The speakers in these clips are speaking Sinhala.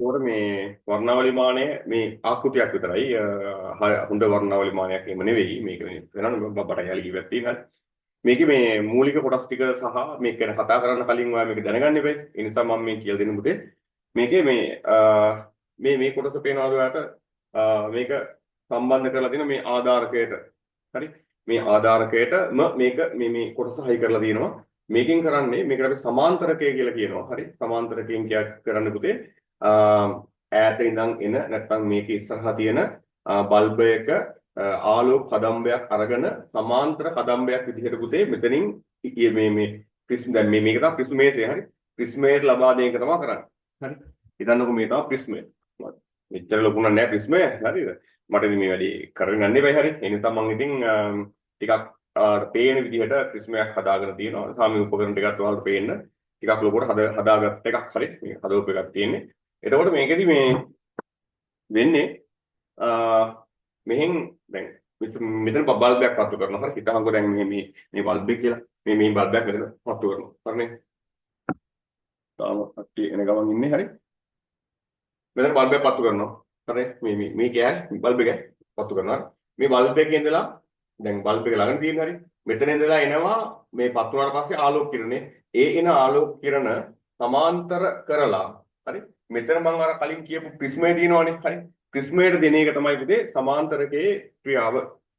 ඒකට මේ වර්ණාවලිමානය මේ ආකෘතියක් විතරයි. හොඳ වර්ණාවලිමානයක් එහෙම නෙවෙයි. මේක වෙනම බබට යලි කිව්වක් තියෙනවා. මේකේ මේ මූලික කොටස් ටික සහ මේක ගැන කතා කරන්න කලින් ඔයා මේක දැනගන්න එපේ. ඒ නිසා මම මේ කියලා දෙන්න පුතේ. මේකේ මේ කොටස පේනවාද ඔයාලට? මේක සම්බන්ධ කරලා තියෙන මේ ආධාරකයට. හරි. මේ ආධාරකයටම මේක මේ කොටස හයි කරලා තියෙනවා. මේකෙන් කරන්නේ මේකට අපි සමාන්තරකය කියලා කියනවා. හරි. සමාන්තරකයෙන් කරන්න පුතේ ඈත ඉඳන් එන නැත්නම් මේක ඉස්සරහා තියෙන බල්බයක ආලෝක කදම්බයක් අරගෙන සමාන්තර කදම්බයක් විදිහට පුතේ මෙතනින් මේ ප්‍රිස්ම දැන් මේක තමයි ප්‍රිස්ම මේසය. හරි. ප්‍රිස්මයට ලබා දෙන එක තමයි කරන්නේ. හරි. හිතන්නකෝ මේ තමයි ප්‍රිස්මය. මෙච්චර ලොකු නෑ ප්‍රිස්මය. හරිද? මට ඉතින් මේ වැඩි කරගෙන යන්න එපයි. හරි. ඒ නිසා මම ඉතින් ටිකක් පේන විදිහට ප්‍රිස්මයක් හදාගෙන තියෙනවා. සාමි උපකරණ ටිකක් ඔයාලට පේන්න. ටිකක් ලොකුට හදාගත්ත එකක්. හරි. මේ හදවපු එකක් තියෙන්නේ. එතකොට මේකෙදි මේ වෙන්නේ මෙහෙන් දැන් මෙතන බල්බයක් පත්තු කරනවා. හරි. හිතහංගෝ දැන් මේ බල්බ් එක කියලා. මේ බල්බයක් මෙතන පත්තු කරනවා. හරිනේ. තාම අට්ටි එන ගමන් ඉන්නේ. හරි. මෙතන බල්බයක් පත්තු කරනවා. හරි. මේ කෑල් බල්බ් එක පත්තු කරනවා. මේ බල්බ් එකේ ඉඳලා දැන් බල්බ් එක ළඟට තියෙන හරි. මෙතන ඉඳලා එනවා මේ පත්තු වුණාට පස්සේ ආලෝක කිරණේ. ඒ එන ආලෝක කිරණ සමාන්තර කරලා හරි. මෙතන මම අර කලින් කියපු ප්‍රිස්මය තියෙනවනේ. හරි. ප්‍රිස්මයට දෙන එක තමයි පුතේ සමාන්තරකයේ ක්‍රියාව.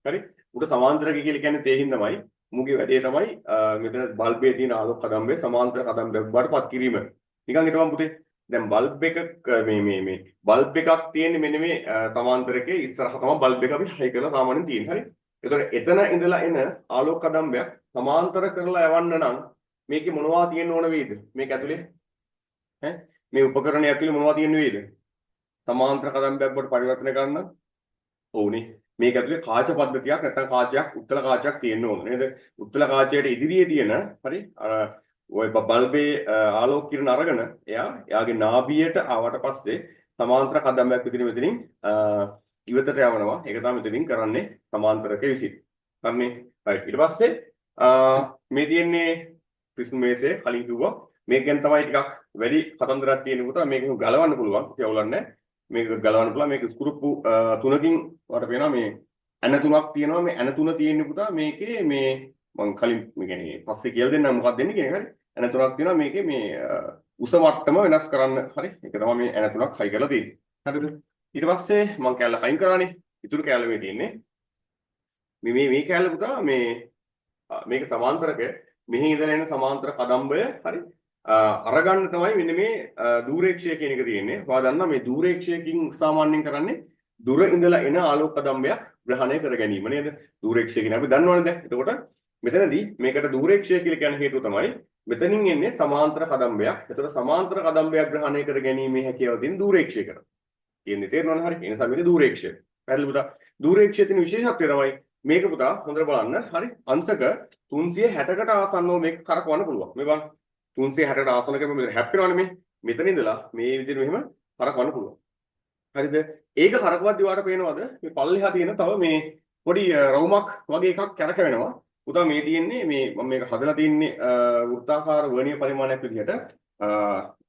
හරි. උඩ සමාන්තරකය කියලා කියන්නේ තේ හින්දාමයි. මුගේ වැඩේ තමයි මෙතන බල්බේ තියෙන ආලෝක කදම්බේ සමාන්තර කදම්බයක් බාටපත් කිරීම. නිකන් හිතමු පුතේ. දැන් බල්බ් එක මේ බල්බ් එකක් තියෙන්නේ මෙන්න මේ සමාන්තරකයේ ඉස්සරහ තමයි බල්බ් එක අපි හයි කරලා සාමාන්‍යයෙන් තියෙන්නේ. හරි. ඒතකොට එතන ඉඳලා එන ආලෝක කදම්බයක් සමාන්තර කරලා යවන්න නම් මේකේ මොනවා තියෙන්න ඕන වේද? මේක ඇතුලේ ඈ මේ උපකරණය ඇතුලේ මොනවා තියෙන්න වේද? සමාන්තර කදම්බයක් බවට පරිවර්තනය කරන්න ඕනේ. මේක ඇතුලේ කාච පද්ධතියක් නැත්නම් කාචයක් උත්තල කාචයක් තියෙන්න ඕන නේද? උත්තල කාචයට ඉදිරියේ තියෙන හරි ඔය බල්බේ ආලෝක කිරණ අරගෙන එයාගේ නාභියට ආවට පස්සේ සමාන්තර කදම්බයක් විදිහට මෙතනින් ඉවතට යවනවා. ඒක තමයි මෙතනින් කරන්නේ සමාන්තරක විසින්. හරිනේ. හරි. ඊට පස්සේ මේ තියෙන්නේ ප්‍රිස්ම මේසය කලින් කිව්වා. මේක ගැන තමයි ටිකක් වැඩි කතන්දරයක් තියෙන කොට මේක ගලවන්න පුළුවන්. ඒක අවුලක් නැහැ. මේක ගලවන්න පුළුවන්. මේක ස්ක්‍රූප්පු තුනකින් වට පේනවා මේ ඇන තුනක් තියෙනවා. මේ ඇන තුන තියෙන්නේ පුතා මේකේ මේ මම කලින් මේ කියන්නේ පස්සේ කියලා දෙන්නම් මොකක්ද දෙන්නේ කියන එක. හරි. ඇන තුනක් තියෙනවා මේකේ මේ උස මට්ටම වෙනස් කරන්න. හරි. ඒක තමයි මේ ඇන තුනක් හයි කරලා තියෙන්නේ. හරිද? ඊට පස්සේ මම කැල්ල කයින් කරානේ. ඉතුරු කැල්ල මේ තියෙන්නේ. මේ කැල්ල පුතා මේක සමාන්තරක මෙහි ඉඳලා එන සමාන්තර කදම්බය හරි අරගන්න තමයි මෙන්න මේ දූරේක්ෂය කියන එක තියෙන්නේ. ඔයා දන්නා මේ දූරේක්ෂයකින් සාමාන්‍යයෙන් කරන්නේ දුර ඉඳලා එන ආලෝක කදම්බයක් ග්‍රහණය කර ගැනීම නේද? දූරේක්ෂය කියන අපි දන්නවනේ දැන්. එතකොට මෙතනදී මේකට දූරේක්ෂය කියලා කියන හේතුව තමයි මෙතනින් එන්නේ සමාන්තර කදම්බයක්. එතකොට සමාන්තර කදම්බයක් ග්‍රහණය කර ගැනීමේ හැකියාව තියෙන දූරේක්ෂය කරා. කියන්නේ තේරෙනවනේ හරි. ඒ නිසා මේක දූරේක්ෂය. පැහැදිලි පුතා. දූරේක්ෂයේ තියෙන විශේෂත්වය තමයි මේක පුතා හොඳට බලන්න. හරි. අංශක 360කට ආසන්නව මේක කරකවන්න පුළුවන්. මේ බලන්න. 360කට ආසන්න කරපුවම මෙතන හැප්පෙනවනේ මේ. මෙතන ඉඳලා මේ විදිහට මෙහෙම කරකවන්න පුළුවන්. හරිද? ඒක කරකවද්දී වාට පේනවද? මේ පල්ලෙහා තියෙන තව මේ පොඩි රවුමක් වගේ එකක් කැරකෙනවා. පුතා මේ තියෙන්නේ මේ මම මේක හදලා තින්නේ වෘත්තාකාර වර්ණීය පරිමාණයක් විදිහට.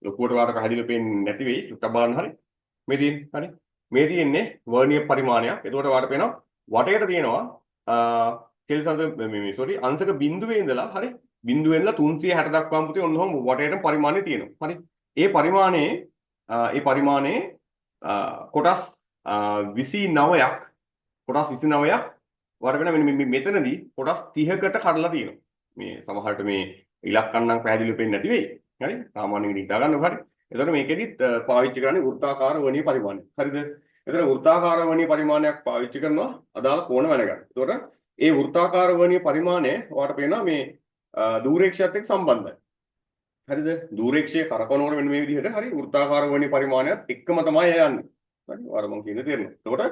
ලොකුවට වාට පැහැදිලිව පේන්නේ නැති වෙයි. චුට්ටක් බලන්න හරි. මේ තියෙන්නේ හරි. මේ තියෙන්නේ වර්ණීය පරිමාණයක්. එතකොට වාට පේනවා වටේට තියෙනවා අංශක බිඳුවේ ඉඳලා හරි බිඳුවේ ඉඳලා 360 දක්වාම පුතේ ඔන්න ඔහොම වටේට පරිමාණය තියෙනවා. හරි. ඒ පරිමාණයේ කොටස් 29ක් වාට වෙන මෙතනදී කොටස් 30කට කඩලා තියෙනවා. මේ සමහරට මේ ඉලක්කම් නම් පැහැදිලිව පේන්නේ නැති වෙයි. හරි. සාමාන්‍යයෙන් හිතා ගන්න හරි. එතකොට මේකෙදිත් පාවිච්චි කරන්නේ වෘත්තාකාර වර්ණීය පරිමාණය. හරිද? එතකොට වෘත්තාකාර වර්ණීය පරිමාණයක් පාවිච්චි කරනවා අදාළ කෝණ වැනගන්න. එතකොට ඒ වෘත්තාකාර වර්ණීය පරිමාණය ඔයාලට පේනවා මේ දූරේක්ෂයත් එක්ක සම්බන්ධයි. හරිද? දූරේක්ෂයේ කරකවනකොට මෙන්න මේ විදිහට හරි වෘත්තාකාර වර්ණීය පරිමාණයත් එක්කම තමයි යන්නේ. හරි? ඔයාලා මම කියන්නේ තේරෙනවා. එතකොට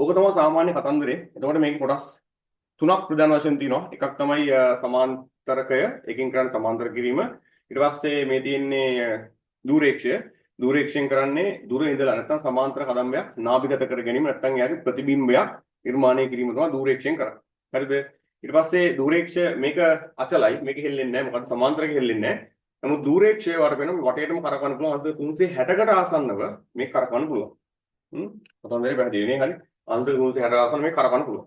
ඕක තමයි සාමාන්‍ය කතන්දරේ. එතකොට මේකේ කොටස් තුනක් ප්‍රධාන වශයෙන් තියෙනවා. එකක් තමයි සමාන්තරකය, එකකින් කරන්නේ සමාන්තර කිරීම. ඊට පස්සේ මේ තියෙන්නේ දූරේක්ෂය. දූරේක්ෂයෙන් කරන්නේ දුර ඉඳලා නැත්නම් සමාන්තර කදම්බයක් නාභිගත කර ගැනීම නැත්නම් එයාගේ ප්‍රතිබිම්බයක් නිර්මාණය කිරීම තමයි දූරේක්ෂයෙන් කරන්නේ. හරිද? ඊට පස්සේ දූරේක්ෂය මේක අචලයි. මේක හෙල්ලෙන්නේ නැහැ. මොකද සමාන්තරක හෙල්ලෙන්නේ නැහැ. නමුත් දුරේක්ෂය වට වෙන වටේටම කරකවන්න පුළුවන් අංශ 360කට ආසන්නව මේක කරකවන්න පුළුවන්. කොතනද පැහැදිලි නේ හරි. අංශ 360 ආසන්න මේක කරකවන්න පුළුවන්.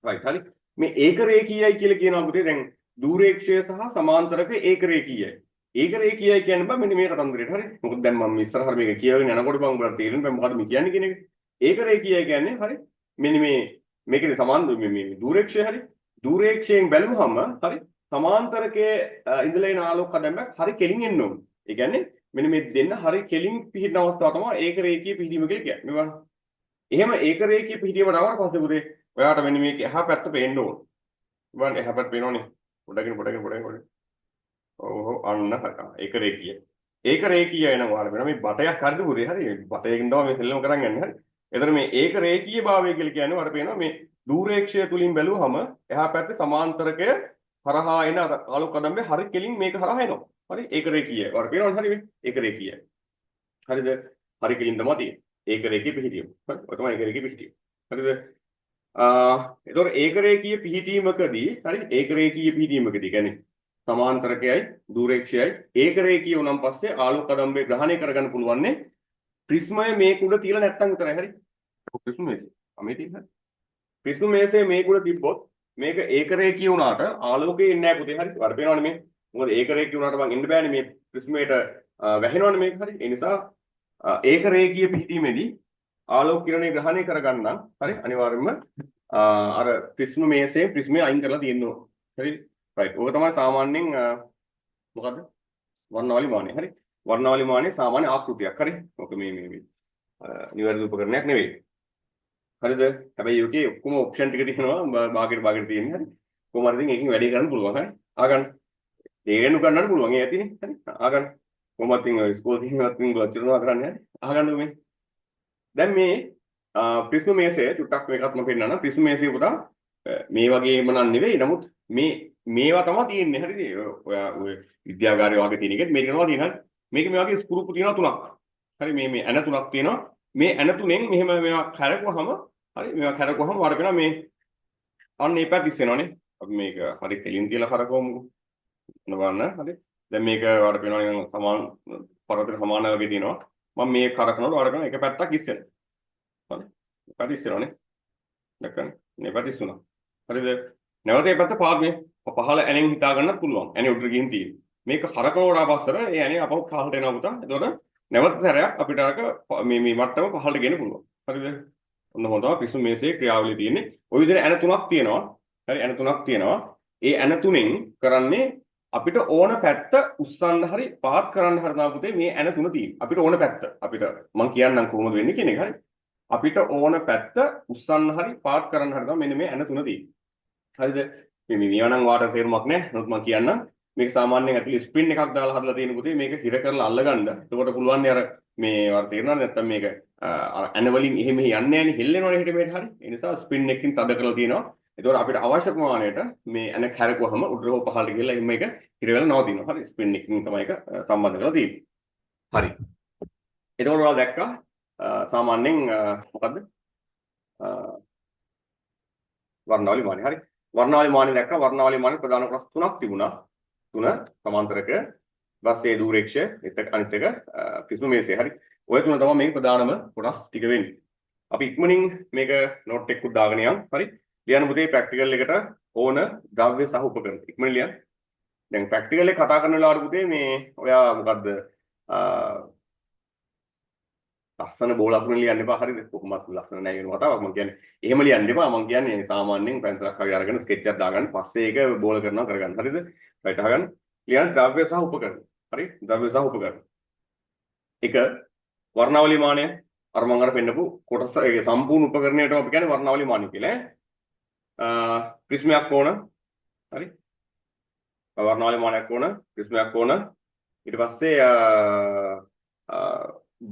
right හරි. මේ ඒක රේඛීයයි කියලා කියනවා පුතේ දැන් දුරේක්ෂය සහ සමාන්තරක ඒක රේඛීයයි. ඒක රේඛීයයි කියන්නේ බා මෙන්න මේ කතන්දරේට හරි. මොකද දැන් මම ඉස්සරහට මේක කියවගෙන යනකොට මම උඹට තේරෙන්නේ මොකද්ද මේ කියන්නේ කියන එක. ඒක රේඛීයයි කියන්නේ හරි. මෙන්න මේකේ සමාන මේ දුරේක්ෂය හරි. දුරේක්ෂයෙන් බැලුවහම හරි සමාන්තරකයේ ඉඳලා එන ආලෝක කදම්බක් හරි කෙලින් එන්න ඕනේ. ඒ කියන්නේ මෙන්න මේ දෙන්න හරි කෙලින් පිහිටන අවස්ථාව තමයි ඒක රේඛීය පිහිටීම කියලා කියන්නේ. මේ බලන්න. එහෙම ඒක රේඛීය පිහිටීම ආවට පස්සේ පුතේ ඔයාට මෙන්න මේක එහා පැත්ත පේන්න ඕනේ. බලන්න එහා පැත්ත පේනවනේ. පොඩකින්. ඔව් අන්න හරි. ඒක රේඛීය. ඒක රේඛීය වෙනවා වෙන මේ බටයක් හරිද පුතේ හරි. බටයකින් තමයි මේ සෙල්ලම කරන් යන්නේ හරි. එතන මේ ඒක රේඛීය භාවය කියලා කියන්නේ වර පේනවා මේ දුරේක්ෂය තුලින් බැලුවහම එහා පැත්තේ සමාන්තරකය හරහා එන ආලෝක කදම්බේ හරි කෙලින් මේක හරහා එනවා. හරි ඒක රේඛීයයි. වර පේනවද හරි මේ? ඒක රේඛීයයි. හරිද? හරි කෙලින් තමයි තියෙන්නේ. ඒක රේඛීය පිහිටීම. හරි. ඔය තමයි ඒක රේඛීය පිහිටීම. හරිද? ඒතොර ඒක රේඛීය පිහිටීමකදී හරි ඒක රේඛීය පිහිටීමකදී කියන්නේ සමාන්තරකයයි දුරේක්ෂයයි ඒක රේඛීය වුණාන් පස්සේ ආලෝක කදම්බේ ග්‍රහණය කරගන්න පුළුවන්නේ ප්‍රිස්මය මේක උඩ තියලා නැත්තම් විතරයි හරි. ප්‍රිස්ම මේසේ. අමේ තියෙන්නේ. ප්‍රිස්ම මේසේ මේක උඩ තිබ්බොත් මේක ඒක රේඛීය වුණාට ආලෝකය එන්නේ නැහැ පුතේ හරි. වර පේනවනේ මේ. මොකද ඒක රේඛීය වුණාට මං එන්න බෑනේ මේ ප්‍රිස්මයට වැහෙනවනේ මේක හරි. ඒ නිසා ඒක රේඛීය පිහිටීමේදී ආලෝක කිරණය ග්‍රහණය කරගන්න හරි අනිවාර්යයෙන්ම අර ප්‍රිස්ම මේසේ ප්‍රිස්මය අයින් කරලා තියෙනවා. හරි. right. ඔක තමයි සාමාන්‍යයෙන් මොකද්ද? වර්ණාවලි මානය. හරි. වර්ණාවලි මානයේ සාමාන්‍ය ආකෘතියක්. හරි. ඔක මේ නිවැරදි උපකරණයක් නෙවෙයි. හරිද? හැබැයි යෝකේ ඔක්කොම ඔප්ෂන් ටික තියෙනවා භාගයට තියෙන්නේ. හරි. කොහොම හරි ඉතින් ඒකෙන් වැඩේ කරන්න පුළුවන්. හරි. ආගන්න. තේරෙන්න ගන්නන්න පුළුවන්. ඒ ඇතිනේ. හරි. ආගන්න. කොහොමද ඉතින් ස්කෝල් එකකින්වත් ඉතින් බලචරනවා කරන්නේ. හරි. ආගන්න මේ. දැන් මේ ප්‍රිස්ම මේසය චුට්ටක් මේකත් මම පෙන්නනවා. ප්‍රිස්ම මේසය පුතා මේ වගේම නන් නෙවෙයි. නමුත් මේවා තමයි තියෙන්නේ. හරිද? ඔයා ඔය විද්‍යාගාරය වගේ තියෙන එකෙත් මේක තමයි තියෙන්නේ. මේක මේ වගේ ස්ක්‍රූපු තියෙනවා තුනක්. හරි මේ ඇන තුනක් තියෙනවා. මේ ඇන තුනෙන් මෙහෙම මේවා කරකවහම හරි මේවා කරකවහම වරපෙනවා මේ අන්න මේ පැත්ත ඉස්සෙනවනේ. අපි මේක හරි කෙලින් තියලා කරකවමුකෝ. නවන්න හරි. දැන් මේක වරපෙනවා නිකන් සමාන පරතර සමාන වගේ තියෙනවා. මම මේ කරකවනකොට වරපෙනවා එක පැත්තක් ඉස්සෙනවා. හරි. පැත්ත ඉස්සෙනවනේ. දැක්කනේ. මේ පැත්ත ඉස්සුණා. හරිද? නැවත මේ පැත්ත පාත් මේ පහළ ඇනෙන් හිතා ගන්නත් පුළුවන්. ඇනේ උඩට ගිහින් තියෙන්නේ. මේක කරකවලා පස්සට ඒ ඇනේ අපව පහළට එනවා පුතා. එතකොට නැවත සැරයක් අපිට අරක මේ මට්ටම පහළට ගෙන්න පුළුවන්. හරිද? ඔන්න හොඳම පිස්සු මේසේ ක්‍රියාවලිය තියෙන්නේ. ওই විදිහට ඇන තුනක් තියෙනවා. හරි ඇන තුනක් තියෙනවා. ඒ ඇන තුනෙන් කරන්නේ අපිට ඕන පැත්ත උස්සන්න හරි පාත් කරන්න හරි තමයි පුතේ මේ ඇන තුන තියෙන්නේ. අපිට ඕන පැත්ත. අපිට මම කියන්නම් කොහොමද වෙන්නේ කියන එක. හරි. අපිට ඕන පැත්ත උස්සන්න හරි පාත් කරන්න හරි තමයි මෙන්න මේ ඇන තුන තියෙන්නේ. හරිද? මේ මේවා නම් වාට තේරුමක් නැහැ. නමුත් මම කියන්නම් මේක සාමාන්‍යයෙන් ඇතුලේ ස්ප්‍රින් එකක් දාලා හදලා තියෙන පුතේ මේක හිර කරලා අල්ලගන්න. එතකොට පුළුවන් නේ අර මේ වාට තේරෙනවද නැත්නම් මේක අර ඇන වලින් එහෙම යන්නේ නැහැනේ හෙල්ලෙනවනේ හිට මේට හරි. ඒ නිසා ස්ප්‍රින් එකකින් තද කරලා තියෙනවා. එතකොට අපිට අවශ්‍ය ප්‍රමාණයට මේ ඇන කැරකුවහම උඩට හෝ පහළට ගිහලා එහෙම මේක හිර වෙලා නවතිනවා. හරි. ස්ප්‍රින් එකකින් තමයි ඒක සම්බන්ධ කරලා තියෙන්නේ. හරි. එතකොට ඔයාලා දැක්කා සාමාන්‍යයෙන් මොකද්ද? වර්ණාවලි මානය. හරි. වර්ණාවලි මානය දැක්කා. වර්ණාවලි මානය ප්‍රධාන කොටස් තුනක් තිබුණා. තුන සමාන්තරක ඊපස්සේ දුරේක්ෂය අනිත් එක ප්‍රිස්ම මේසය. හරි. ඔය තුන තමයි මේක ප්‍රධානම කොටස් ටික වෙන්නේ. අපි ඉක්මනින් මේක නෝට් එකක් දාගෙන යමු. හරි. ලියන්න පුතේ ප්‍රැක්ටිකල් එකට ඕන ද්‍රව්‍ය සහ උපකරණ. ඉක්මනින් ලියන්න. දැන් ප්‍රැක්ටිකල් එක කතා කරන වෙලාවට පුතේ මේ ඔයා මොකද්ද ලස්සන බෝලකුණ ලියන්න එපා. හරිද? කොහොමත් ලස්සන නැහැ වෙන කතාවක් මම කියන්නේ. එහෙම ලියන්න එපා. මම කියන්නේ සාමාන්‍යයෙන් පෙන්සලක් හරි අරගෙන ස්කෙච් එකක් දාගන්න පස්සේ ඒක බෝල කරනවා කරගන්න. හරිද? රයිට් අහගන්න. ලියන්න ද්‍රව්‍ය සහ උපකරණ. හරි? ද්‍රව්‍ය සහ උපකරණ. එක වර්ණාවලි මානය අර මම අර පෙන්නපු කොටස ඒ සම්පූර්ණ උපකරණයටම අපි කියන්නේ වර්ණාවලි මානය කියලා. ප්‍රිස්මයක් ඕන. හරි? වර්ණාවලි මානයක් ඕන. ප්‍රිස්මයක් ඕන. ඊට පස්සේ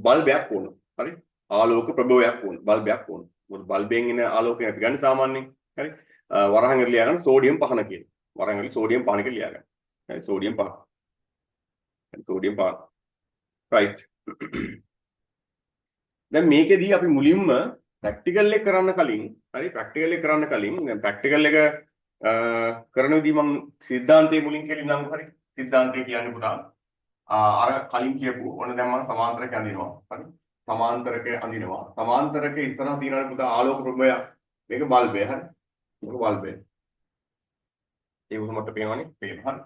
බල්බයක් ඕන. හරි? ආලෝක ප්‍රභවයක් ඕන. බල්බයක් ඕන. මොකද බල්බෙන් එන ආලෝකය අපි ගන්න සාමාන්‍යයෙන්. හරි? වරහන් වල ලියා ගන්න සෝඩියම් පහන කියලා. වරහන් වල සෝඩියම් පහන කියලා ලියා ගන්න. හරි? සෝඩියම් පහන. සෝඩියම් පහන. right. දැන් මේකෙදී අපි මුලින්ම ප්‍රැක්ටිකල් එක කරන්න කලින් හරි ප්‍රැක්ටිකල් එක කරන්න කලින් දැන් ප්‍රැක්ටිකල් එක කරන විදිහ මම සිද්ධාන්තයේ මුලින් කෙලින්නම් හරි සිද්ධාන්තය කියන්නේ පුතා අර කලින් කියපු ඔන්න දැන් මම සමාන්තරක අඳිනවා. හරි. සමාන්තරක අඳිනවා. සමාන්තරක ඉස්සරහ තියෙනවා පුතා ආලෝක ප්‍රභය. මේක බල්බය. හරි. මේක බල්බය. ඒ උසමට පේනවනේ. පේනවා. හරි.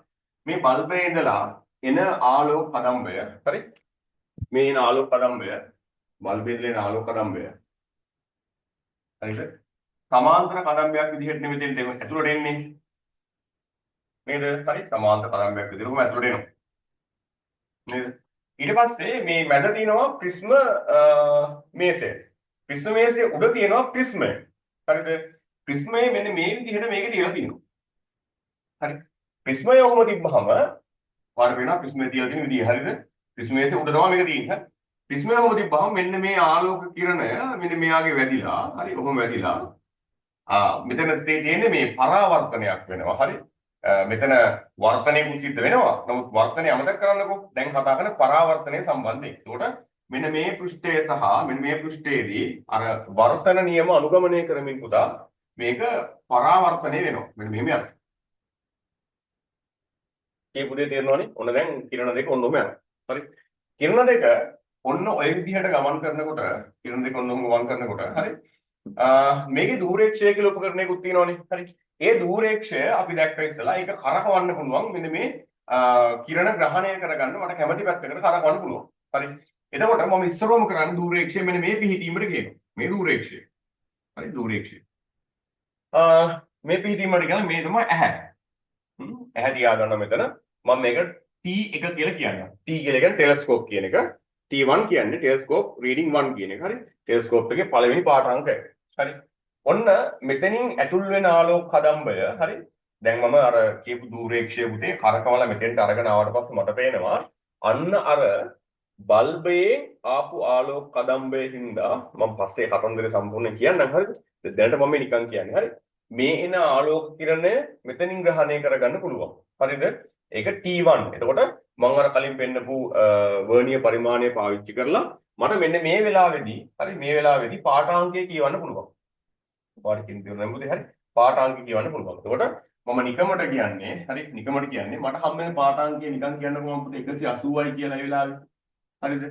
මේ බල්බයේ ඉඳලා එන ආලෝක කදම්බය. හරි. මේ එන ආලෝක කදම්බය බල්බයේ ඉඳලා එන ආලෝක කදම්බය. හරිද? සමාන්තර කදම්බයක් විදිහට නෙමෙයි දෙන්නේ ඇතුළට එන්නේ. නේද? හරි. සමාන්තර කදම්බයක් විදිහටම ඇතුළට එනවා. නේද? ඊට පස්සේ මේ මැද තියෙනවා ප්‍රිස්ම මේසය. ප්‍රිස්ම මේසයේ උඩ තියෙනවා ප්‍රිස්මය. හරිද? ප්‍රිස්මයේ මෙන්න මේ විදිහට මේක තියලා තියෙනවා. හරි. ප්‍රිස්මය ඔහොම තිබ්බහම ඔයාලට වෙනවා ප්‍රිස්මයේ තියලා තියෙන විදිහ. හරිද? ප්‍රිස්ම මේසයේ උඩ තමයි මේක තියෙන්නේ. ප්‍රිස්මය ඔහොම තිබ්බහම මෙන්න මේ ආලෝක කිරණය මෙන්න මෙයාගේ වැදිලා හරි ඔහොම වැදිලා මෙතන තියෙන්නේ මේ පරාවර්තනයක් වෙනවා. හරි. මෙතන වර්තනයකුත් සිද්ධ වෙනවා. නමුත් වර්තනය අමතක කරන්නකෝ. දැන් කතා කරන පරාවර්තනය සම්බන්ධයෙන්. ඒකට මෙන්න මේ පෘෂ්ඨය සහ මෙන්න මේ පෘෂ්ඨයේදී අර වර්තන නියම අනුගමනය කරමින් පුතා මේක පරාවර්තනය වෙනවා. මෙන්න මෙහෙම යනවා. මේ පුතේ තේරෙනවනේ? ඔන්න දැන් කිරණ දෙක ඔන්නෝම යනවා. හරි. කිරණ දෙක ඔන්න ඔය විදිහට ගමන් කරනකොට කිරණ දෙක ඔන්නෝම ගමන් කරනකොට හරි. මේකේ දූරේක්ෂය කියලා උපකරණයකුත් තියෙනවනේ. හරි. ඒ දූරේක්ෂය අපි දැක්ක ඉස්සලා ඒක කරකවන්න පුළුවන් මෙන්න මේ කිරණ ග්‍රහණය කරගන්න මට කැමති පැත්තකට කරකවන්න පුළුවන්. හරි. එතකොට මම ඉස්සරවම කරන්නේ දූරේක්ෂය මෙන්න මේ පිහිටීමට කියනවා. මේ දූරේක්ෂය. හරි දූරේක්ෂය. මේ පිහිටීමට කියන්නේ මේ තමයි ඇහැ. ඇහැ තියා ගන්න මෙතන මම මේක T1 කියලා කියනවා. T කියලා කියන්නේ ටෙලස්කෝප් කියන එක. T1 කියන්නේ ටෙලස්කෝප් රීඩින් 1 කියන එක. හරි. ටෙලස්කෝප් එකේ පළවෙනි පාඨාංකය. හරි. ඔන්න මෙතනින් ඇතුල් වෙන ආලෝක කදම්බය හරි දැන් මම අර කියපු දූරේක්ෂය පුතේ කරකවලා මෙතෙන්ට අරගෙන ආවට පස්සේ මට පේනවා අන්න අර බල්බයේ ආපු ආලෝක කදම්බයේ හින්දා මම පස්සේ කතන්දරේ සම්පූර්ණයෙන් කියන්නම් හරිද දැනට මම නිකන් කියන්නේ හරි මේ එන ආලෝක කිරණය මෙතනින් ග්‍රහණය කරගන්න පුළුවන් හරිද ඒක T1 එතකොට මම අර කලින් පෙන්නපු වර්ණීය පරිමාණය පාවිච්චි කරලා මට මෙන්න මේ වෙලාවේදී හරි මේ වෙලාවේදී පාඨාංකය කියවන්න පුළුවන් පාඩකින් දෙන්න බුදේ හරි පාඨාංක කියවන්න පුළුවන්. එතකොට මම නිකමට කියන්නේ හරි නිකමට කියන්නේ මට හම් වෙන පාඨාංකය නිකන් කියන්න පුළුවන් පුතේ 180යි කියලා ඒ වෙලාවේ. හරිද?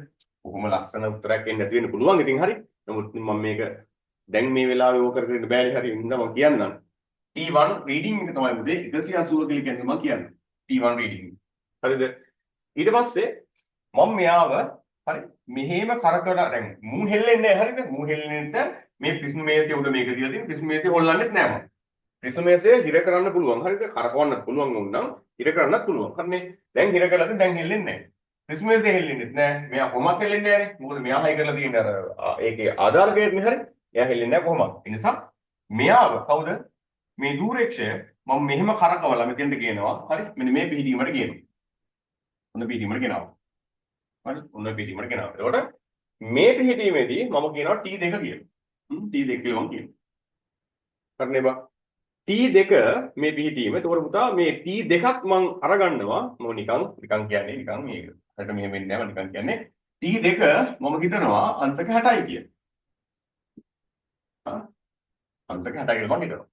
කොහොම ලස්සන උත්තරයක් එන්න නැති වෙන්න පුළුවන්. ඉතින් හරි. නමුත් මම මේක දැන් මේ වෙලාවේ ඕක කරගෙන බෑනේ හරි. ඉතින් මම කියන්නම්. T1 රීඩින් එක තමයි පුතේ 180 කියලා කියන්නේ මම කියන්නේ. T1 reading. හරිද? ඊට පස්සේ මම මෙයාව හරි මෙහෙම කරකවලා දැන් මූ හෙල්ලෙන්නේ නැහැ හරිද? මූ හෙල්ලෙන්නට මේ ප්‍රිස්ම මේසයේ උඩ මේක තියලා තියෙන ප්‍රිස්ම මේසයේ හොල්ලන්නෙත් නෑ මම. ප්‍රිස්ම මේසයේ හිර කරන්න පුළුවන්. හරිද? කරකවන්නත් පුළුවන් වුණනම් හිර කරන්නත් පුළුවන්. හරිනේ. දැන් හිර කළාද දැන් හෙල්ලෙන්නේ නෑ. ප්‍රිස්ම මේසයේ හෙල්ලෙන්නෙත් නෑ. මෙයා කොහොමත් හෙල්ලෙන්නේ නෑනේ. මොකද මෙයා හයි කරලා තියෙන අර ඒකේ ආධාරකයේනේ හරි. එයා හෙල්ලෙන්නේ නෑ කොහොමත්. ඒ නිසා මෙයාව කවුද? මේ දූරේක්ෂය මම මෙහෙම කරකවලා මෙතෙන්ට ගේනවා. හරි? මෙන්න මේ පිහිටීමට ගේනවා. ඔන්න පිහිටීමට ගෙනාවා. හරි? ඔන්න පිහිටීමට ගෙනාවා. එතකොට මේ පිහිටීමේදී මම කියනවා T2 කියලා. T2 කියලා මම කියනවා. හරිනේ බා. T2 මේ පිහිටීම. එතකොට පුතා මේ T2ක් මම අරගන්නවා. මම නිකන් කියන්නේ නිකන් මේක. හරියට මෙහෙම වෙන්නේ නැහැ මම නිකන් කියන්නේ. T2 මම හිතනවා අංශක 60යි කියලා. අංශක 60 කියලා මම හිතනවා.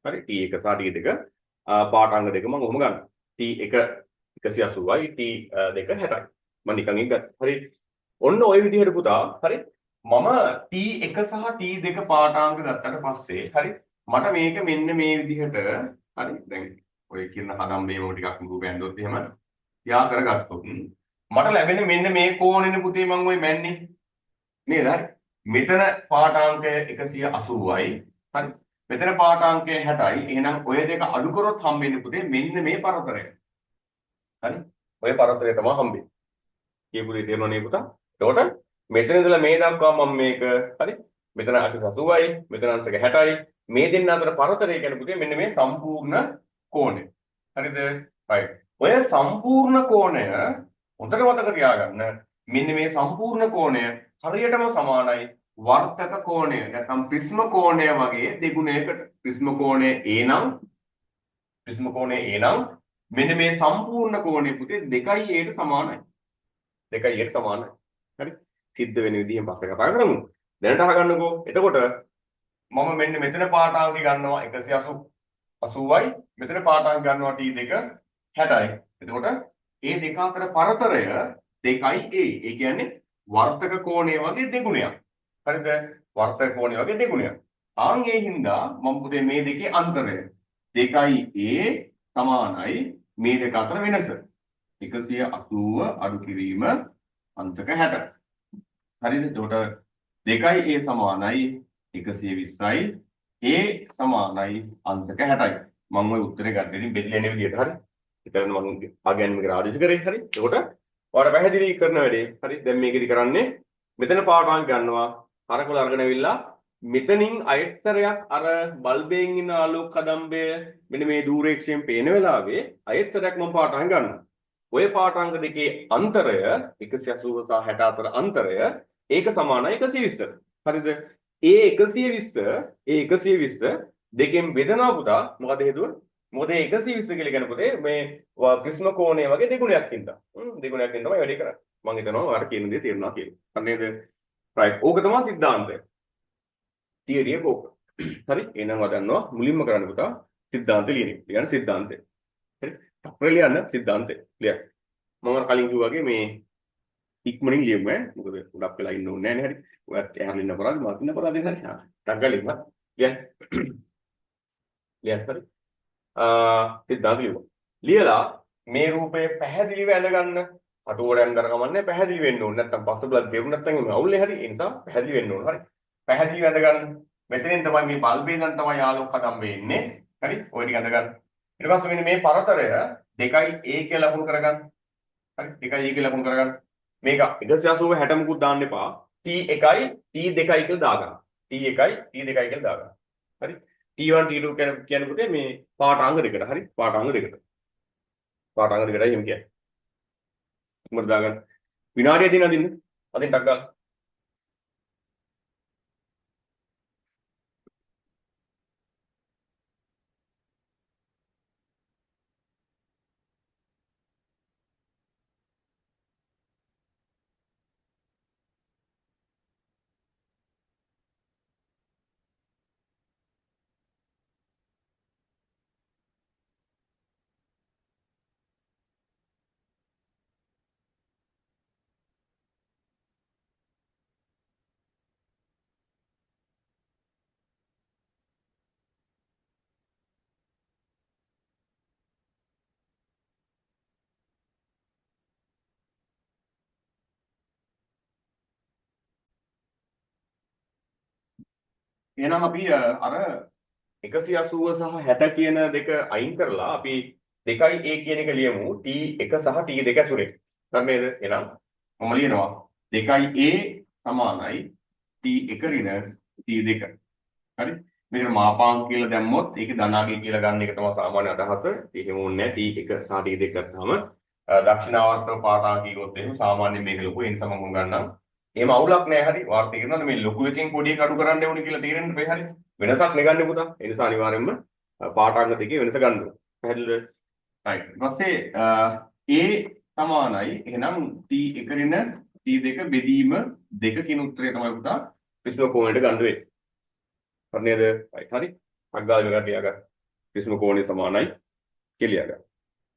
හරි T1 සහ T2 පාඨාංග දෙක මම ඔහොම ගන්නවා. T1 180යි T2 60යි. මම නිකන් ඒක හරි. ඔන්න ওই විදිහට පුතා හරි මම T1 සහ T2 පාඨාංග ගත්තට පස්සේ හරි මට මේක මෙන්න මේ විදිහට හරි දැන් ඔය කියන හදම්බේම ටිකක් රූපය ඇඳුවොත් එහෙම යා කරගත්තොත් මට ලැබෙන මෙන්න මේ කෝණෙනේ පුතේ මම ওই මැන්නේ නේද හරි මෙතන පාඨාංකය 180යි හරි මෙතන පාඨාංකය 60යි එහෙනම් ඔය දෙක අඩු කරොත් හම්බෙන්නේ පුතේ මෙන්න මේ පරතරය හරි ඔය පරතරය තමයි හම්බෙන්නේ කියපු දේ තේරෙනවනේ පුතා එතකොට මෙතන ඉඳලා මේ දක්වා මම මේක හරි මෙතන 80යි මෙතන අංශක 60යි මේ දෙන්න අතර පරතරය කියන්නේ පුතේ මෙන්න මේ සම්පූර්ණ කෝණය හරිද right ඔය සම්පූර්ණ කෝණය හොඳට මතක තියාගන්න මෙන්න මේ සම්පූර්ණ කෝණය හරියටම සමානයි වර්තක කෝණය නැත්නම් ප්‍රිස්ම කෝණය වගේ දෙගුණයකට ප්‍රිස්ම කෝණය A නම් මෙන්න මේ සම්පූර්ණ කෝණය පුතේ 2යි Aට සමානයි 2යි Aට සමානයි හරි සිද්ධ වෙන විදිහෙන් පස්සේ කතා කරමු. දැනට අහගන්නකෝ. එතකොට මම මෙන්න මෙතන පාඨාංග ගන්නවා 180යි. මෙතන පාඨාංග ගන්නවා T2 60යි. එතකොට ඒ දෙක අතර පරතරය 2a. ඒ කියන්නේ වර්තක කෝණය වගේ දෙගුණයක්. හරිද? වර්තක කෝණය වගේ දෙගුණයක්. ආන් ඒ හින්දා මම පුතේ මේ දෙකේ අන්තරය 2a සමානයි මේ දෙක අතර වෙනස 180 අඩු කිරීම අංශක 60. හරිද? එතකොට 2a සමානයි 120යි a සමානයි අංශක 60යි. මම ওই උත්තරේ ගන්න දෙන්නේ බෙදලා එන විදිහට. හරි? ඒතරන මම ආගන්මික රාජිත කරේ. හරි? එතකොට ඔයාලා පැහැදිලි කරන වැඩේ. හරි? දැන් මේකෙදි කරන්නේ මෙතන පාඩම් ගන්නවා. හරකවල අරගෙන අවිල්ලා මෙතනින් අයත්තරයක් අර බල්බයෙන් ඉන්න ආලෝක කදම්බය මෙන්න මේ දූරේක්ෂයෙන් පේන වෙලාවේ අයත්තරයක් මම පාඩම් ගන්නවා. ඔය පාඨාංග දෙකේ අන්තරය 180 සහ 60 අතර අන්තරය ඒක සමානයි 120. හරිද? ඒ 120 දෙකෙන් බෙදනවා පුතා. මොකද හේතුව? මොකද 120 කියලා කියන පුතේ මේ ප්‍රිස්ම කෝණය වගේ දෙගුණයක් හින්දා. දෙගුණයක් හින්දා තමයි වැඩි කරන්නේ. මම හිතනවා ඔයාලට කියන දේ තේරුණා කියලා. හරි නේද? රයිට්. ඕක තමයි සිද්ධාන්තය. තියරි එක ඕක. හරි? එහෙනම් වදන්නවා මුලින්ම කරන්න පුතා සිද්ධාන්තය ලියන එක. ලියන්න සිද්ධාන්තය. හරි? අපේ ලියන්න සිද්ධාන්තය. ලියන්න. මම කලින් කිව්වා වගේ මේ ඉක්මනින් ලියමු ඈ. මොකද ගොඩක් වෙලා ඉන්න ඕනේ නැහැ නේ. හරි. ඔයත් ඇහැරලා ඉන්න පරාද මාත් ඉන්න පරාද හරි. ටග්ගලින්ම ලියන්න. ලියන්න හරි. සිද්ධාන්ත ලියමු. ලියලා මේ රූපය පැහැදිලිව ඇඳගන්න. අටුවරයන් කරගමන්නේ පැහැදිලි වෙන්න ඕනේ. නැත්තම් පස්ස බලක් දෙවුන නැත්තම් එමු අවුල්නේ හරි. ඒ නිසා පැහැදිලි වෙන්න ඕනේ. හරි. පැහැදිලිව ඇඳගන්න. මෙතනින් තමයි මේ බල්බේ ඉඳන් තමයි ආලෝක කදම්බේ එන්නේ. හරි. ඔය ටික ඇඳගන්න. ඊට පස්සේ මෙන්න මේ පරතරය 2a කියලා ලකුණු කරගන්න. හරි 2a කියලා ලකුණු කරගන්න. මේක 180 60 මුකුත් දාන්න එපා. t1යි t2යි කියලා දාගන්න. t1යි t2යි කියලා දාගන්න. හරි. t1 t2 කියන පුතේ මේ පාඨාංග දෙකට. හරි. පාඨාංග දෙකට. පාඨාංග දෙකටයි එහෙම කියන්නේ. මොකද දාගන්න. විනාඩිය දින අදින්න. අදින් ටක් ගාලා. එහෙනම් අපි අර 180 සහ 60 කියන දෙක අයින් කරලා අපි 2a කියන එක ලියමු t1 සහ t2 ඇසුරේ. හරි නේද? එහෙනම් මම ලියනවා 2a සමානයි t1 ඍණ t2. හරි? මේකට මාපාංක කියලා දැම්මොත් ඒක ධනාගය කියලා ගන්න එක තමයි සාමාන්‍ය අදහස. එහෙම ඕනේ නැහැ t1 සහ t2 ගත්තාම දක්ෂිනාවර්තව පාඨාංගික ගොත් එහෙම සාමාන්‍ය මේක ලොකු ඒ නිසා මම ගන්නම්. එහෙම අවුලක් නැහැ හරි. වාර්තා කරනවා මේ ලොකු එකෙන් පොඩි එක අඩු කරන්න ඕනේ කියලා තීරෙන්න බෑ හරි. වෙනසක් නෙගන්නේ පුතා. ඒ නිසා අනිවාර්යයෙන්ම පාඨාංග දෙකේ වෙනස ගන්න ඕනේ. පැහැදිලිද? right. ඊපස්සේ a සමානයි එහෙනම් t1 ඍණ t2 බෙදීම 2 කියන උත්තරය තමයි පුතා ප්‍රශ්න කෝණයට ගන්න වෙන්නේ. හරි නේද? right. හරි. අග්ගාල මේකට ලියාගන්න. ප්‍රශ්න කෝණය සමානයි කියලා ලියාගන්න.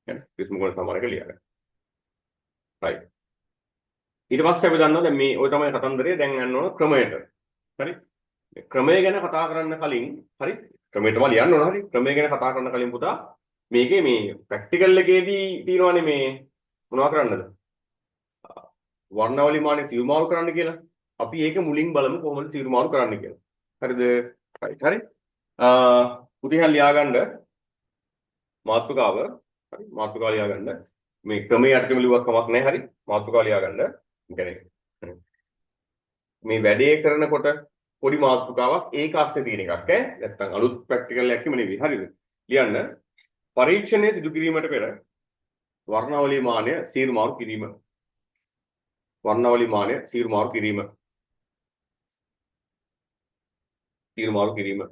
හරි. ප්‍රශ්න කෝණය සමානයි කියලා ලියාගන්න. right. ඊට පස්සේ අපි දන්නවා දැන් මේ ඔය තමයි කතන්දරය දැන් යන්න ඕන ක්‍රමයට. හරි? ක්‍රමය ගැන කතා කරන්න කලින් හරි? ක්‍රමය තමයි ලියන්න ඕන හරි? ක්‍රමය ගැන කතා කරන්න කලින් පුතා මේකේ මේ ප්‍රැක්ටිකල් එකේදී තියෙනවානේ මේ මොනවා කරන්නද? වර්ණවලි මානේ සිවුමාරු කරන්න කියලා. අපි ඒක මුලින් බලමු කොහොමද සිවුමාරු කරන්න කියලා. හරිද? right හරි. පුතිහා ලියාගන්න මාතෘකාව හරි මාතෘකාව ලියාගන්න මේ ක්‍රමයේ අර්ථම ලියුවක් කමක් නැහැ හරි මාතෘකාව ලියාගන්න. මේ වැඩේ කරනකොට පොඩි මාතෘකාවක් ඒක ASCII තියෙන එකක් ඈ නැත්තම් අලුත් ප්‍රැක්ටිකල් එකක් නෙමෙයි හරිද ලියන්න පරීක්ෂණය සිදු කිරීමට පෙර වර්ණාවලී මානය සීරුමාරු කිරීම වර්ණාවලී මානය සීරුමාරු කිරීම සීරුමාරු කිරීම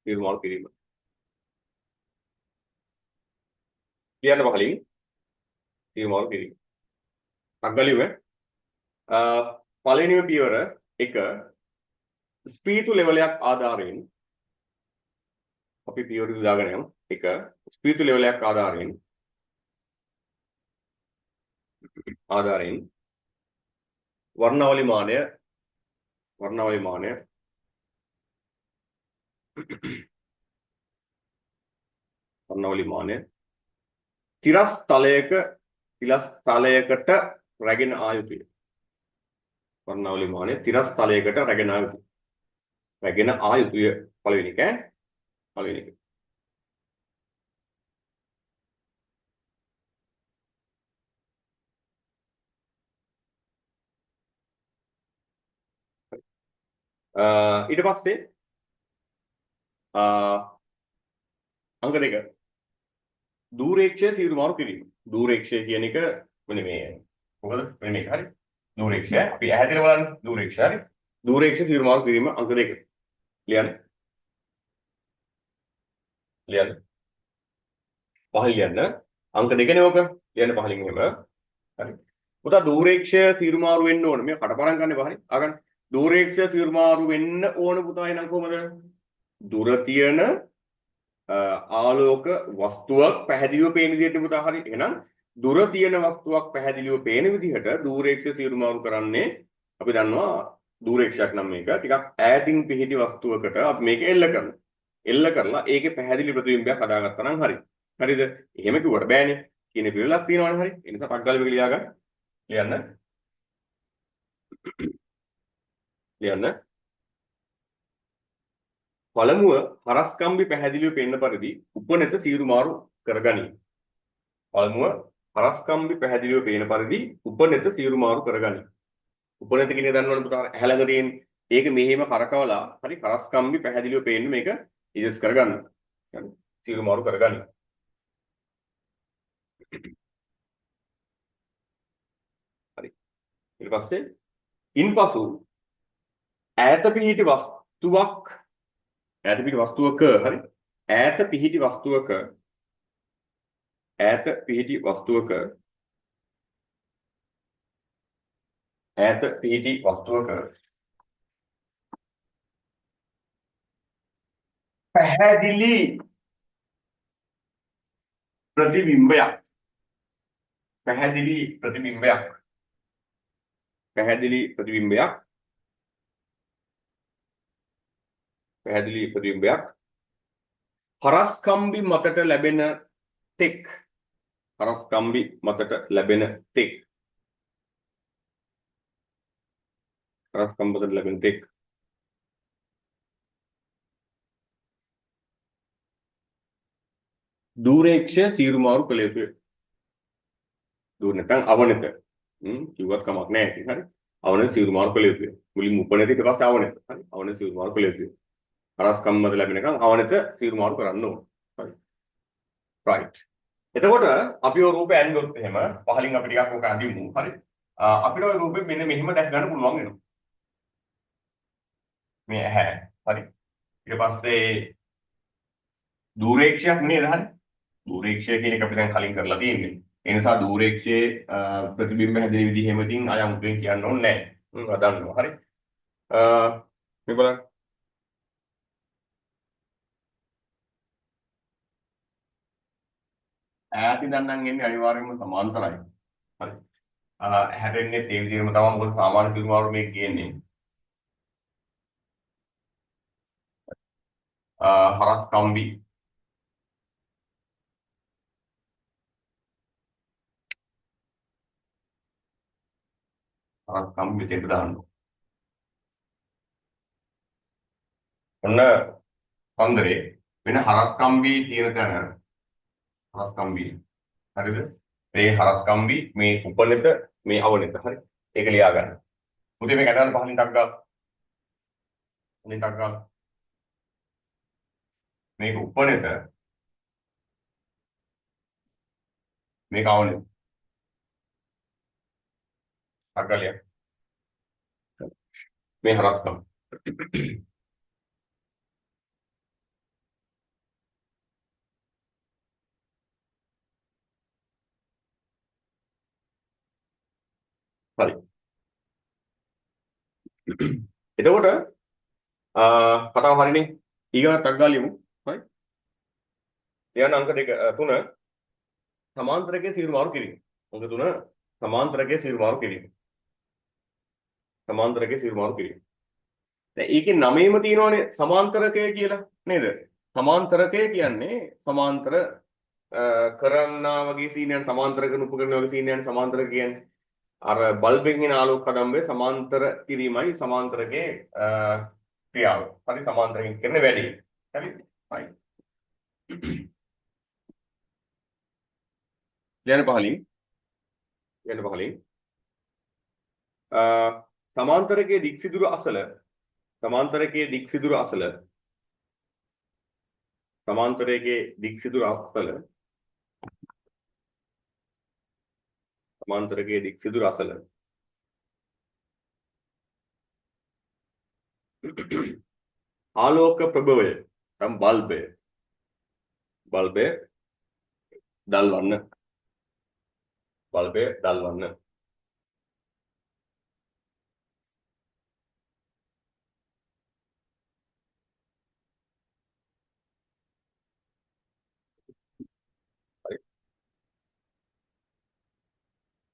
සීරුමාරු කිරීම ලියන්න පහලින් සීරුමාරු කිරීම අග්ගලියුවේ පළවෙනිම පියවර 1 ස්පීතු ලෙවලයක් ආධාරයෙන් අපි පියවර දාගෙන යමු එක ස්පීතු ලෙවල් එකක් ආධාරයෙන් වර්ණාවලි මානය තිරස් තලයකට රැගෙන ආ යුතුය. වර්ණාවලි මානය තිරස් තලයකට රැගෙන ආ යුතුය. පළවෙනි එක. ඊට පස්සේ අංක 2 දූරේක්ෂය සීරු මාරු කිරීම. දූරේක්ෂය කියන එක මෙන්න මේ මොකද මෙන්න මේක හරි. දූරේක්ෂය අපි ඇහැදින බලන්න දූරේක්ෂය හරි. දූරේක්ෂය සීරු මාරු කිරීම අංක 2. ලියන්න. පහලින් ලියන්න. අංක 2 නේ ඔක. ලියන්න පහලින් එහෙම. හරි. පුතා දූරේක්ෂය සීරු මාරු වෙන්න ඕන. මේ කටපාඩම් ගන්න පහලින්. අගන්න. දූරේක්ෂය සීරු මාරු වෙන්න ඕන පුතා එනම් කොහමද? දුර තියෙන ආලෝක වස්තුවක් පැහැදිලිව පේන විදිහට පුතා හරි. එහෙනම් දුර තියෙන වස්තුවක් පැහැදිලිව පේන විදිහට දූරේක්ෂය සීරු මාරු කරන්නේ අපි දන්නවා දූරේක්ෂයක් නම් මේක ටිකක් ඈතින් පිහිටි වස්තුවකට අපි මේක එල්ල කරලා ඒකේ පැහැදිලි ප්‍රතිබිම්බයක් හදාගත්තා නම් හරි. හරිද? එහෙම කිව්වට බෑනේ. කියන පිළිවෙලක් තියෙනවනේ හරි. ඒ නිසා පට්ගාල මේක ලියන්න. පළමුව හරස්කම්බි පැහැදිලිව පෙනෙන පරිදි උපනෙත සීරු මාරු කරගනී. උපනෙත කියන්නේ දන්නවනේ පුතා ඇහැලඟ තියෙන. ඒක මෙහෙම කරකවලා හරි හරස්කම්බි පැහැදිලිව පේන්න මේක ඉජස් කරගන්න. සීරු මාරු කරගනී. හරි. ඊට පස්සේ ඉන්පසු ඈත පිහිටි වස්තුවක හරි ඈත පිහිටි වස්තුවක පැහැදිලි ප්‍රතිබිම්බයක් හරස්කම්බි මතට ලැබෙන තෙක් දූරේක්ෂය සීරු මාරු කළ යුතුය. දුර නැත්නම් අවනත. කිව්වත් කමක් නැහැ ඉතින් හරි. අවනත සීරු මාරු කළ යුතුය. මුලින්ම උපනත ඊට පස්සේ අවනත. හරි. අවනත සීරු මාරු කළ යුතුය. හරස්කම් මත ලැබෙනකන් අවනත සීරු මාරු කරන්න ඕන. හරි. right. එතකොට අපි ඔය රූපය ඇන්ගොත් එහෙම පහලින් අපි ටිකක් ඔක අඳිමු. හරි. අපිට ඔය රූපෙ මෙන්න මෙහෙම දැක් ගන්න පුළුවන් වෙනවා. මේ ඇහැ. හරි. ඊට පස්සේ දූරේක්ෂයක් නේද හරි. දූරේක්ෂය කියන එක අපි දැන් කලින් කරලා තියෙන්නේ. ඒ නිසා දූරේක්ෂයේ ප්‍රතිබිම්බ හැදෙන විදිහ හැම ඉතින් අය අමුතුවෙන් කියන්න ඕනේ නැහැ. දන්නවා. හරි. මේ බලන්න. ඈත ඉඳන් නම් එන්නේ අනිවාර්යයෙන්ම සමාන්තරයි. හරි. හැරෙන්නේ ඒ විදිහම තමයි මොකද සාමාන්‍ය සීරු මාරු මේක කියන්නේ. හරස්කම්බි මෙතෙන්ට දාන්න. ඔන්න පන්දරේ වෙන හරස්කම්බි තියෙන තැන හරස්කම්බි හරිද? මේ හරස්කම්බි මේ උපනෙත මේ අවනෙත හරි. ඒක ලියා ගන්න. මුදේ මේ කඩන පහලින් ටක් ගන්න. මේක උපනෙත මේක අවනෙත. අගලිය. මේ හරස්කම්. හරි. එතකොට කතාව හරිනේ. ඊගොල්ලෝ ටක් ගාලා ලියමු. හරි. ලියන්න අංක 3 සමාන්තරකයේ සියලු මාරු කිරීම. අංක 3 සමාන්තරකයේ සියලු මාරු කිරීම. සමාන්තරකයේ සියලු මාරු කිරීම. දැන් ඒකේ නමේම තියෙනවානේ සමාන්තරකය කියලා නේද? සමාන්තරකය කියන්නේ සමාන්තර කරන්නා වගේ සීනයන් සමාන්තර කරන උපකරණ වගේ සීනයන් සමාන්තර කියන්නේ අර බල්බෙන් එන ආලෝක කදම්බේ සමාන්තර කිරීමයි සමාන්තරකයේ ක්‍රියාව. හරි සමාන්තරයෙන් කරන වැඩේ. හරි. හරි. ලියන්න පහලින්. ලියන්න පහලින්. සමාන්තරකයේ දික්සිදුර අසල සමාන්තරකයේ දික්සිදුර අසල සමාන්තරකයේ දික්සිදුර අසල සමාන්තරකයේ දික්සිදුර අසල ආලෝක ප්‍රභවය නම් බල්බය දල්වන්න බල්බය දල්වන්න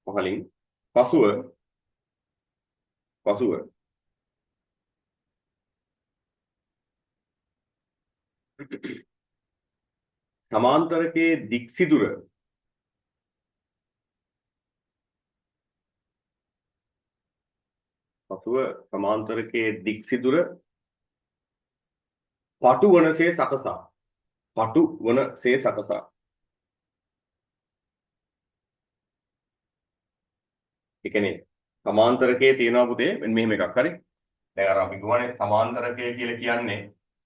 පහලින් පසුව සමාන්තරකයේ දික්සිදුර පටු වනසේ සකසා ඒ කියන්නේ සමාන්තරකයේ තියෙනවා පුතේ මෙන්න මෙහෙම එකක් හරි. දැන් අර අපි ගුවනේ සමාන්තරකය කියලා කියන්නේ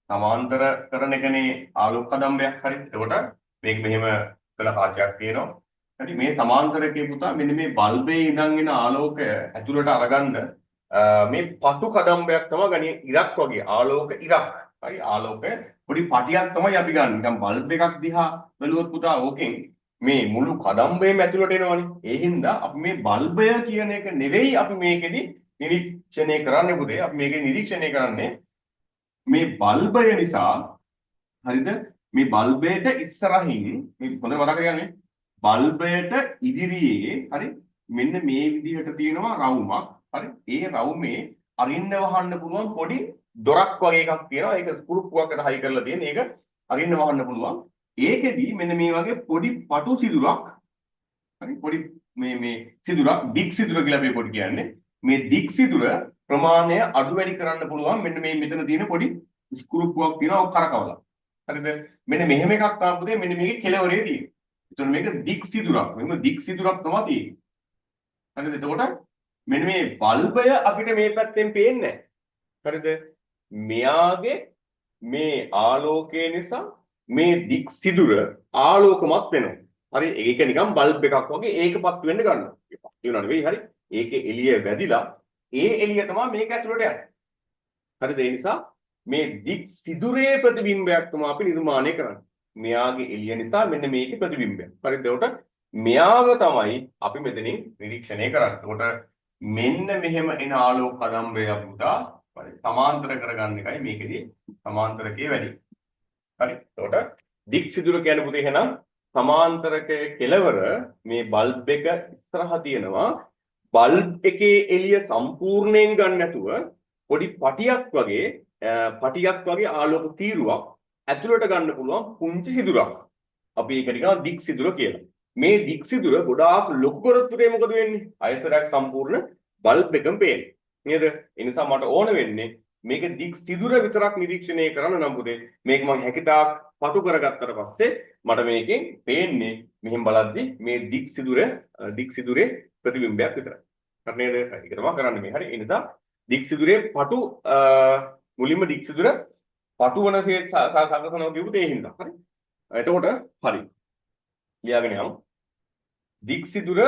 සමාන්තර කරන එකනේ ආලෝක කදම්බයක් හරි. එතකොට මේක මෙහෙම කළ කාචයක් තියෙනවා. හරි මේ සමාන්තරකයේ පුතා මෙන්න මේ බල්බේ ඉඳන් එන ආලෝකය ඇතුළට අරගන්න මේ පටු කදම්බයක් තමයි ගන්නේ ඉරක් වගේ ආලෝක ඉරක්. හරි ආලෝකය පොඩි පටියක් තමයි අපි ගන්න. නිකන් බල්බ් එකක් දිහා බැලුවොත් පුතා ඕකෙන් මේ මුළු කදම්බේම ඇතුළට එනවනේ. ඒ හින්දා අපි මේ බල්බය කියන එක නෙවෙයි අපි මේකෙදි නිරීක්ෂණය කරන්නේ පුතේ. අපි මේකේ නිරීක්ෂණය කරන්නේ මේ බල්බය නිසා හරිද? මේ බල්බයට ඉස්සරහින් මේ හොඳ මතක ගන්නේ බල්බයට ඉදිරියේ හරි මෙන්න මේ විදිහට තියෙනවා රවුමක්. හරි ඒ රවුමේ අරින්න වහන්න පුළුවන් පොඩි දොරක් වගේ එකක් තියෙනවා. ඒක කුරුප්පුවකට හයි කරලා තියෙන. ඒක අරින්න වහන්න පුළුවන්. ඒකෙදි මෙන්න මේ වගේ පොඩි පටු සිදුරක් හරි පොඩි මේ සිදුරක් දික් සිදුර කියලා අපි පොඩි කියන්නේ. මේ දික් සිදුර ප්‍රමාණය අඩු වැඩි කරන්න පුළුවන් මෙන්න මේ මෙතන තියෙන පොඩි ස්ක්‍රූප්පුවක් තියෙනවා ඔක් කරකවලා. හරිද? මෙන්න මෙහෙම එකක් තමයි පුතේ මෙන්න මේකේ කෙලවරේ තියෙන්නේ. එතකොට මේක දික් සිදුරක්. මෙන්න දික් සිදුරක් තමයි තියෙන්නේ. හරිද? එතකොට මෙන්න මේ බල්බය අපිට මේ පැත්තෙන් පේන්නේ නැහැ. හරිද? මෙයාගේ මේ ආලෝකය නිසා මේ දික් සිදුර ආලෝකමත් වෙනවා. හරි ඒක නිකන් බල්බ් එකක් වගේ ඒකපත් වෙන්න ගන්නවා. ඒපත් වෙනව නෙවෙයි හරි. ඒකේ එළිය වැදිලා ඒ එළිය තමයි මේක ඇතුළට යන්නේ. හරිද? ඒ නිසා මේ දික් සිදුරේ ප්‍රතිබිම්බයක් තමයි අපි නිර්මාණය කරන්නේ. මෙයාගේ එළිය නිසා මෙන්න මේකේ ප්‍රතිබිම්බයක්. හරිද? ඒකට මෙයාව තමයි අපි මෙතනින් නිරීක්ෂණය කරන්නේ. ඒකට මෙන්න මෙහෙම එන ආලෝක කදම්බය අපි උදා සමාන්තර කරගන්න එකයි මේකේදී සමාන්තරකයේ වැඩි. හරි. ඒකට දික් සිදුර කියන්නේ පුතේ එහෙනම් සමාන්තරකයේ කෙලවර මේ බල්බ් එක ඉස්සරහා තියෙනවා. බල්බ් එකේ එළිය සම්පූර්ණයෙන් ගන්න නැතුව පොඩි පටියක් වගේ ආලෝක තීරුවක් ඇතුළට ගන්න පුළුවන් පුංචි සිදුරක්. අපි ඒක නිකන් දික් සිදුර කියලා. මේ දික් සිදුර ගොඩාක් ලොකු කරොත් මොකද වෙන්නේ? අයසරයක් සම්පූර්ණ බල්බ් එකම පේන්නේ. නේද? ඒ නිසා මට ඕන වෙන්නේ මේක දික් සිදුර විතරක් නිරීක්ෂණය කරන්න නම් පුතේ මේක මම හැකිතාක් පටු කරගත්තට පස්සේ මට මේකෙන් පේන්නේ මෙහෙම බලද්දි මේ දික් සිදුරේ ප්‍රතිබිම්බයක් විතරයි. හරි නේද? ඒක තමයි කරන්නේ මේ. හරි. ඒ නිසා දික් සිදුරේ පටු මුලින්ම දික් සිදුර පටු වනසේ සකසනවා කියුවොත් ඒ හින්දා. හරි. එතකොට හරි. ලියාගෙන යමු. දික් සිදුර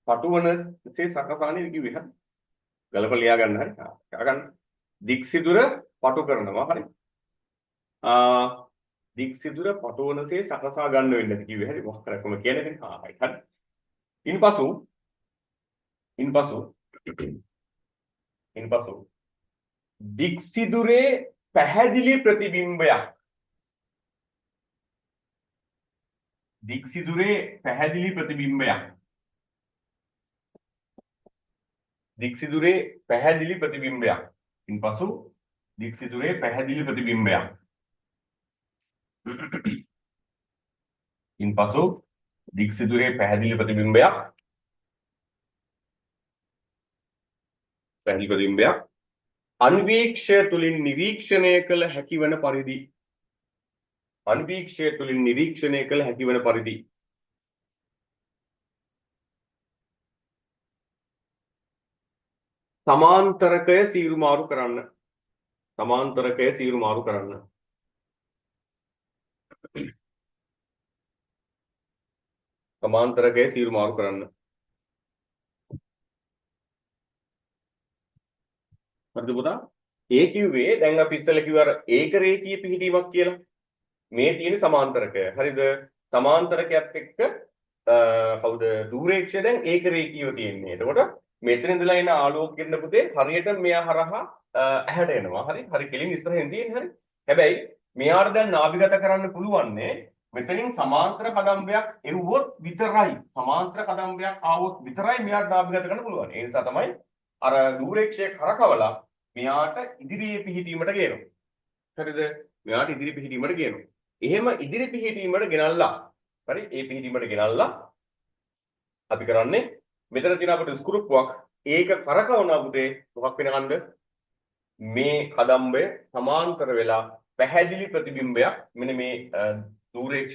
පටු වනසේ සකසානේ කිව්වේ. හරි. ගලප ලියා ගන්න හරි. ගන්න. දික් සිදුර පටු කරනවා. හරි. දික් සිදුර පටු වනසේ සකසා ගන්න වෙන්නේ කිව්වේ. හරි. මොකක් කරා කොහොම කියන්නේ හරි. හරි. ඉන්පසු දික් සිදුරේ පැහැදිලි ප්‍රතිබිම්බයක් දික්සිදුරේ පැහැදිලි ප්‍රතිබිම්බයක්. දික්සිදුරේ පැහැදිලි ප්‍රතිබිම්බයක්. ඉන්පසු දික්සිදුරේ පැහැදිලි ප්‍රතිබිම්බයක්. ඉන්පසු දික්සිදුරේ පැහැදිලි ප්‍රතිබිම්බයක්. පැහැදිලි ප්‍රතිබිම්බයක්. අන්වීක්ෂය තුලින් නිරීක්ෂණය කළ හැකිවන පරිදි. අන්වීක්ෂය තුලින් නිරීක්ෂණය කළ හැකිවන පරිදි. සමාන්තරකය සීරු මාරු කරන්න. සමාන්තරකය සීරු මාරු කරන්න. සමාන්තරකය සීරු මාරු කරන්න. හරිද පුතා? ඒ කිව්වේ දැන් අපි ඉස්සෙල්ලා කිව්ව අර ඒක රේඛීය පිහිටීමක් කියලා. මේ තියෙන සමාන්තරකය. හරිද? සමාන්තරකයක් එක්ක කවුද දුරේක්ෂය දැන් ඒක රේඛීයව තියෙන්නේ. එතකොට මෙතන ඉඳලා එන ආලෝක කිරණ පුතේ හරියට මෙයා හරහා ඇහැට එනවා. හරි කෙලින් ඉස්සරහින් තියෙන්නේ. හරි. හැබැයි මෙයාට දැන් නාභිගත කරන්න පුළුවන්නේ මෙතනින් සමාන්තර කදම්බයක් එවුවොත් විතරයි. සමාන්තර කදම්බයක් ආවොත් විතරයි මෙයාට නාභිගත කරන්න පුළුවන්. ඒ නිසා තමයි අර දුරේක්ෂය කරකවලා මෙයාට ඉදිරියේ පිහිටීමට ගේනවා. හරිද? මෙයාට ඉදිරි පිහිටීමට ගේනවා. එහෙම ඉදිරි පිහිටීමට ගෙනල්ලා හරි ඒ පිහිටීමට ගෙනල්ලා අපි කරන්නේ මෙතන තියෙන අපිට ස්ක්‍රූප්වක් ඒක කරකවනවා පුතේ මොකක් වෙනකන්ද මේ කදම්බය සමාන්තර වෙලා පැහැදිලි ප්‍රතිබිම්බයක් මෙන්න මේ දුරේක්ෂ